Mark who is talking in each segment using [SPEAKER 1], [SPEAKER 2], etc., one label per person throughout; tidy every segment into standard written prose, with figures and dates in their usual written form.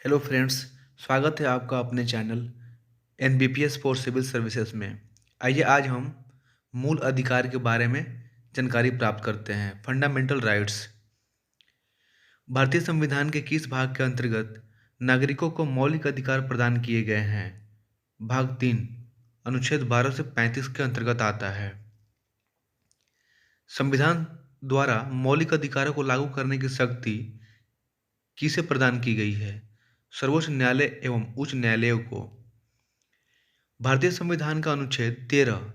[SPEAKER 1] Hello friends. स्वागत है आपका अपने channel NBPS for civil services में। आइए आज हम मूल अधिकार के बारे में जानकारी प्राप्त करते हैं। Fundamental rights. भारतीय संविधान के किस भाग के अंतर्गत नागरिकों को मौलिक अधिकार प्रदान किए गए हैं? भाग 3 अनुच्छेद 12 से 35 के अंतर्गत आता है। संविधान द्वारा मौलिक अधिकारों को लागू करने की शक्ति किसे प्रदान की गई है? सर्वोच्च न्यायालय एवं उच्च न्यायालयों को। भारतीय संविधान का अनुच्छेद 13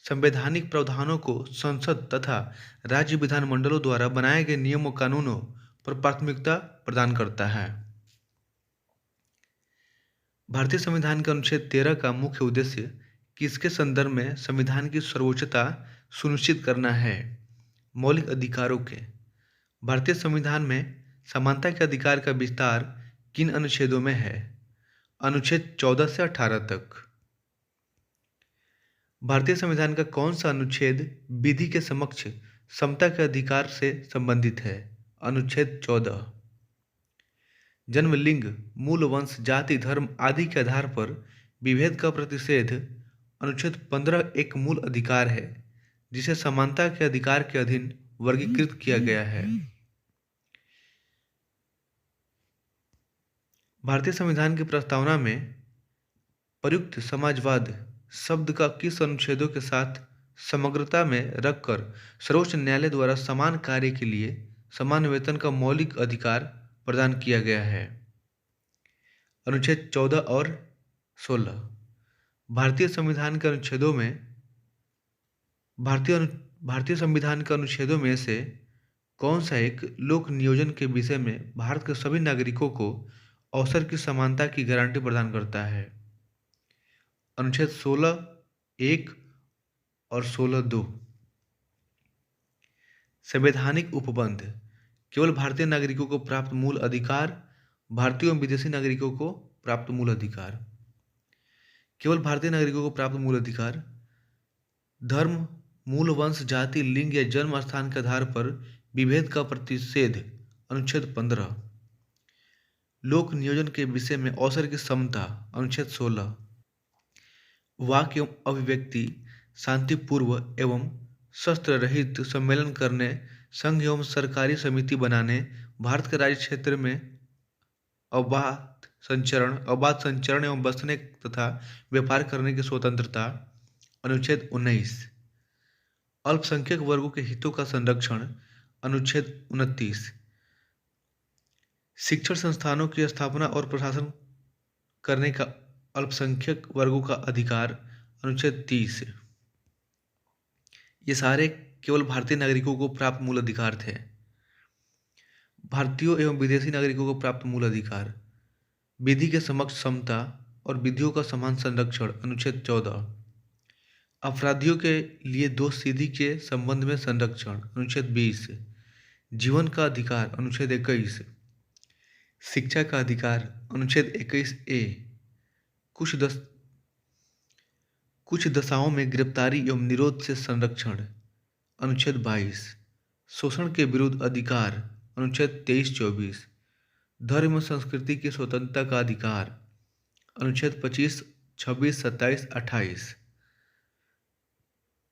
[SPEAKER 1] संवैधानिक प्रावधानों को संसद तथा राज्य विधानमंडलों द्वारा बनाए गए नियमों कानूनों पर प्राथमिकता प्रदान करता है। भारतीय संविधान के अनुच्छेद 13 का मुख्य उद्देश्य किसके संदर्भ में संविधान की सर्वोच्चता सुनिश्चित करना है? मौलिक अधिकारों के। भारतीय संविधान में समानता के अधिकार का विस्तार किन अनुच्छेदों में है? अनुच्छेद 14 से 18 तक। भारतीय संविधान का कौन सा अनुच्छेद विधि के समक्ष समता के अधिकार से संबंधित है? अनुच्छेद 14। जन्म, लिंग, मूल वंश, जाति, धर्म आदि के आधार पर विभेद का प्रतिषेध। अनुच्छेद 15 एक मूल अधिकार है जिसे समानता के अधिकार के अधीन वर्गीकृत किया गया है। भारतीय संविधान की प्रस्तावना में प्रयुक्त समाजवाद शब्द का किस अनुच्छेदों के साथ समग्रता में रखकर सर्वोच्च न्यायालय द्वारा समान कार्य के लिए समान वेतन का मौलिक अधिकार प्रदान किया गया है? अनुच्छेद 14 और 16। भारतीय संविधान के अनुच्छेदों में भारतीय संविधान के अनुच्छेदों में से कौन सा एक लोक नियोजन के विषय में भारत के सभी नागरिकों को अवसर की समानता की गारंटी प्रदान करता है? अनुच्छेद 16(1) और 16(2). संवैधानिक उपबंध। केवल भारतीय नागरिकों को प्राप्त मूल अधिकार, भारतीय एवं विदेशी नागरिकों को प्राप्त मूल अधिकार। केवल भारतीय नागरिकों को प्राप्त मूल अधिकार। धर्म, मूल वंश, जाति, लिंग या जन्म स्थान के आधार पर विभेद का प्रतिषेध। अनुच्छेद 15। लोक नियोजन के विषय में अवसर की समता। अनुच्छेद 16। वाक एवं अभिव्यक्ति शांतिपूर्व एवं शस्त्र रहित सम्मेलन करने, संघ एवं सरकारी समिति बनाने, भारत के राज्य क्षेत्र में अबाध संचरण एवं बसने तथा व्यापार करने की स्वतंत्रता। अनुच्छेद 19। अल्पसंख्यक वर्गों के हितों का संरक्षण। अनुच्छेद 29। शिक्षण संस्थानों की स्थापना और प्रशासन करने का अल्पसंख्यक वर्गों का अधिकार। अनुच्छेद 30। ये सारे केवल भारतीय नागरिकों को प्राप्त मूल अधिकार थे। भारतीयों एवं विदेशी नागरिकों को प्राप्त मूल अधिकार। विधि के समक्ष समता और विधियों का समान संरक्षण। अनुच्छेद 14। अपराधियों के लिए दोषसिद्धि के संबंध में संरक्षण। अनुच्छेद 20। जीवन का अधिकार। अनुच्छेद 21। शिक्षा का अधिकार। अनुच्छेद 21(a). कुछ दशाओं में गिरफ्तारी एवं निरोध से संरक्षण। अनुच्छेद 22। शोषण के विरुद्ध अधिकार। अनुच्छेद 23-24। धर्म एवं संस्कृति की स्वतंत्रता का अधिकार। अनुच्छेद 25, 26, 27, 28।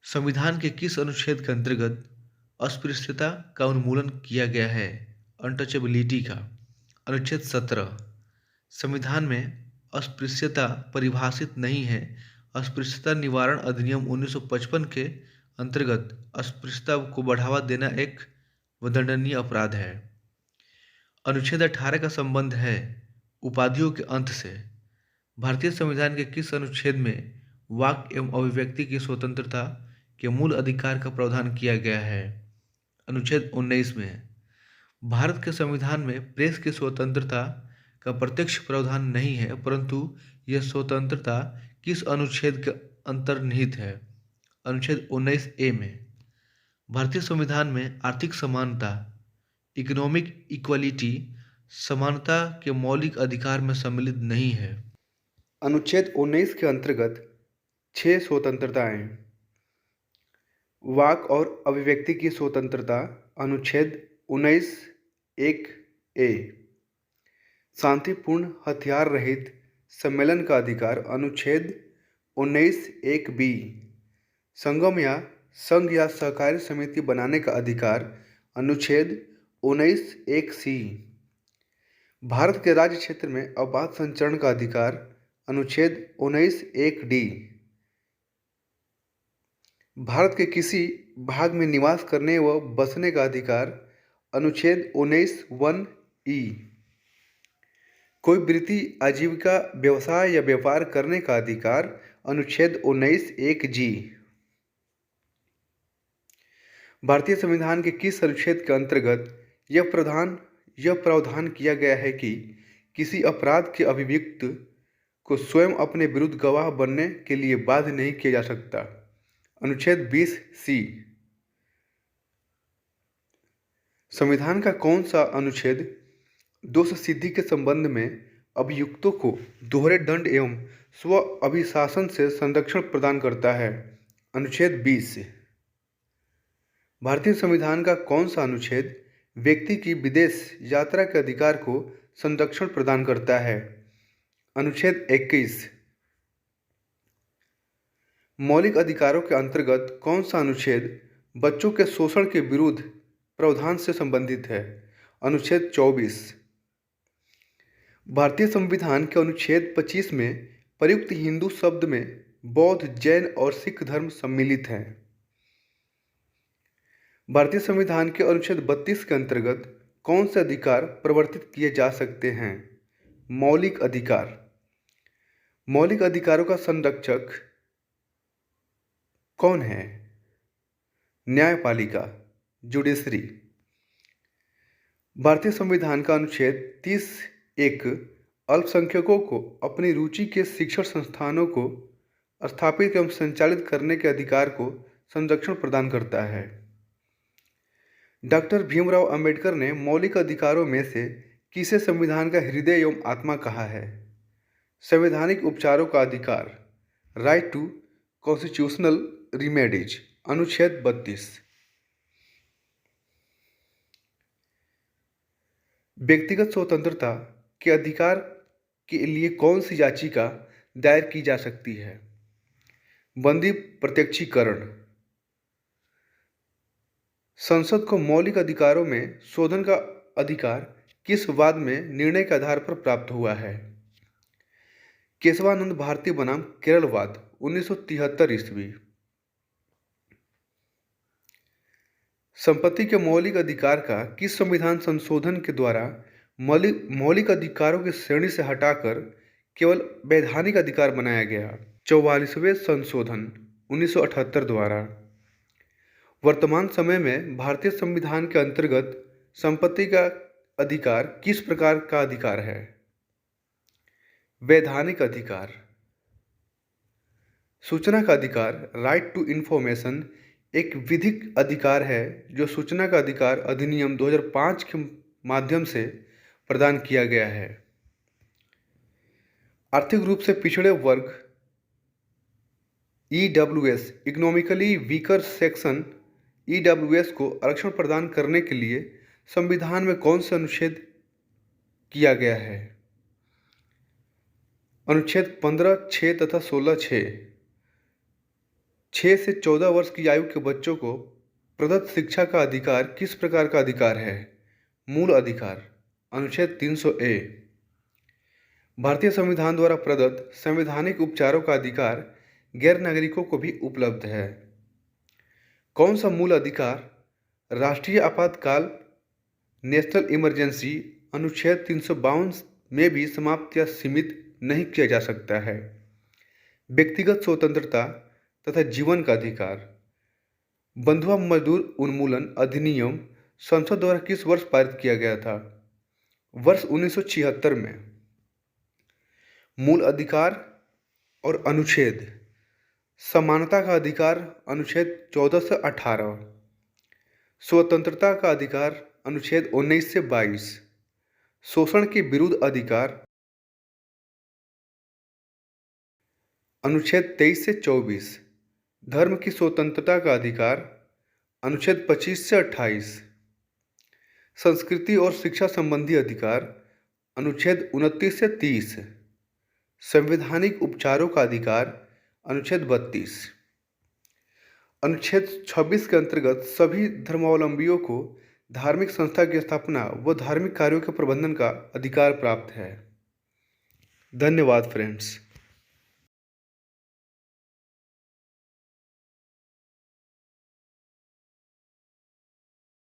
[SPEAKER 1] संविधान के किस अनुच्छेद के अंतर्गत अस्पृश्यता का उन्मूलन किया गया है? अनटचेबिलिटी का। अनुच्छेद 17। संविधान में अस्पृश्यता परिभाषित नहीं है। अस्पृश्यता निवारण अधिनियम 1955 के अंतर्गत अस्पृश्यता को बढ़ावा देना एक दंडनीय अपराध है। अनुच्छेद 18 का संबंध है उपाधियों के अंत से। भारतीय संविधान के किस अनुच्छेद में वाक एवं अभिव्यक्ति की स्वतंत्रता के मूल अधिकार का प्रावधान किया गया है? अनुच्छेद 19 में। भारत के संविधान में प्रेस की स्वतंत्रता का प्रत्यक्ष प्रावधान नहीं है, परंतु यह स्वतंत्रता किस अनुच्छेद के अंतर्निहित है? अनुच्छेद 19(a) में। भारतीय संविधान में आर्थिक समानता, इकोनॉमिक इक्वलिटी, समानता के मौलिक अधिकार में सम्मिलित नहीं है। अनुच्छेद 19 के अंतर्गत 6 स्वतंत्रताएं। वाक और अभिव्यक्ति की स्वतंत्रता। अनुच्छेद 19(1)(a).
[SPEAKER 2] शांतिपूर्ण हथियार रहित सम्मेलन का अधिकार अनुच्छेद 19(1)(b)। संगम या संघ या सहकारी समिति बनाने का अधिकार अनुच्छेद 19(1)(c)। भारत के राज्य क्षेत्र में अबाध संचरण का अधिकार अनुच्छेद 19(1)(d)। भारत के किसी भाग में निवास करने व बसने का अधिकार अनुच्छेद 19(1)(e)। कोई वृत्ति आजीविका व्यवसाय या व्यापार करने का अधिकार अनुच्छेद 19(1)(g)। भारतीय संविधान के किस अनुच्छेद के अंतर्गत यह प्रावधान किया गया है कि किसी अपराध के अभियुक्त को स्वयं अपने विरुद्ध गवाह बनने के लिए बाध्य नहीं किया जा सकता? अनुच्छेद 20(c)। संविधान का कौन सा अनुच्छेद दोष सिद्धि के संबंध में अभियुक्तों को दोहरे दंड एवं स्व अभिशासन से संरक्षण प्रदान करता है? अनुच्छेद 20। भारतीय संविधान का कौन सा अनुच्छेद व्यक्ति की विदेश यात्रा के अधिकार को संरक्षण प्रदान करता है? अनुच्छेद 21। मौलिक अधिकारों के अंतर्गत कौन सा अनुच्छेद बच्चों के शोषण के विरुद्ध प्रावधान से संबंधित है? अनुच्छेद 24। भारतीय संविधान के अनुच्छेद 25 में प्रयुक्त हिंदू शब्द में बौद्ध, जैन और सिख धर्म सम्मिलित हैं। भारतीय संविधान के अनुच्छेद 32 के अंतर्गत कौन से अधिकार प्रवर्तित किए जा सकते हैं? मौलिक अधिकार। मौलिक अधिकारों का संरक्षक कौन है? न्यायपालिका, जुडिशरी। भारतीय संविधान का अनुच्छेद 30(1) अल्पसंख्यकों को अपनी रुचि के शिक्षण संस्थानों को स्थापित एवं संचालित करने के अधिकार को संरक्षण प्रदान करता है। डॉक्टर भीमराव अंबेडकर ने मौलिक अधिकारों में से किसे संविधान का हृदय एवं आत्मा कहा है? संवैधानिक उपचारों का अधिकार, राइट टू कॉन्स्टिट्यूशनल रिमेडीज, अनुच्छेद 32। व्यक्तिगत स्वतंत्रता के अधिकार के लिए कौन सी याचिका दायर की जा सकती है? बंदी प्रत्यक्षीकरण। संसद को मौलिक अधिकारों में शोधन का अधिकार किस वाद में निर्णय के आधार पर प्राप्त हुआ है? केशवानंद भारती बनाम केरलवाद, 1973 ईस्वी। संपत्ति के मौलिक अधिकार का किस संविधान संशोधन के द्वारा मौलिक अधिकारों की श्रेणी से हटाकर केवल वैधानिक अधिकार बनाया गया? 44वें संशोधन 1978 द्वारा। वर्तमान समय में भारतीय संविधान के अंतर्गत संपत्ति का अधिकार किस प्रकार का अधिकार है? वैधानिक अधिकार। सूचना का अधिकार, राइट टू इंफॉर्मेशन, एक विधिक अधिकार है जो सूचना का अधिकार अधिनियम 2005 के माध्यम से प्रदान किया गया है। आर्थिक रूप से पिछड़े वर्ग EWS, economically weaker section EWS को आरक्षण प्रदान करने के लिए संविधान में कौन सा अनुच्छेद किया गया है? अनुच्छेद 15(6) तथा 16(6). 6 से 14 वर्ष की आयु के बच्चों को प्रदत्त शिक्षा का अधिकार किस प्रकार का अधिकार है? मूल अधिकार, अनुच्छेद 300(a). भारतीय संविधान द्वारा प्रदत्त संवैधानिक उपचारों का अधिकार गैर नागरिकों को भी उपलब्ध है। कौन सा मूल अधिकार राष्ट्रीय आपातकाल, नेशनल इमरजेंसी, अनुच्छेद 352 में भी समाप्त या सीमित नहीं किया जा सकता है? व्यक्तिगत स्वतंत्रता तथा जीवन का अधिकार। बंधुआ मजदूर उन्मूलन अधिनियम संसद द्वारा किस वर्ष पारित किया गया था? वर्ष 1976 में। मूल अधिकार और अनुच्छेद। समानता का अधिकार, अनुच्छेद 14 से 18। स्वतंत्रता का अधिकार, अनुच्छेद 19 से 22। शोषण के विरुद्ध अधिकार, अनुच्छेद 23 से 24। धर्म की स्वतंत्रता का अधिकार, अनुच्छेद 25 से 28। संस्कृति और शिक्षा संबंधी अधिकार, अनुच्छेद 29 से 30। संवैधानिक उपचारों का अधिकार, अनुच्छेद 32। अनुच्छेद 26 के अंतर्गत सभी धर्मावलंबियों को धार्मिक संस्था की स्थापना व धार्मिक कार्यों के प्रबंधन का अधिकार प्राप्त है। धन्यवाद फ्रेंड्स।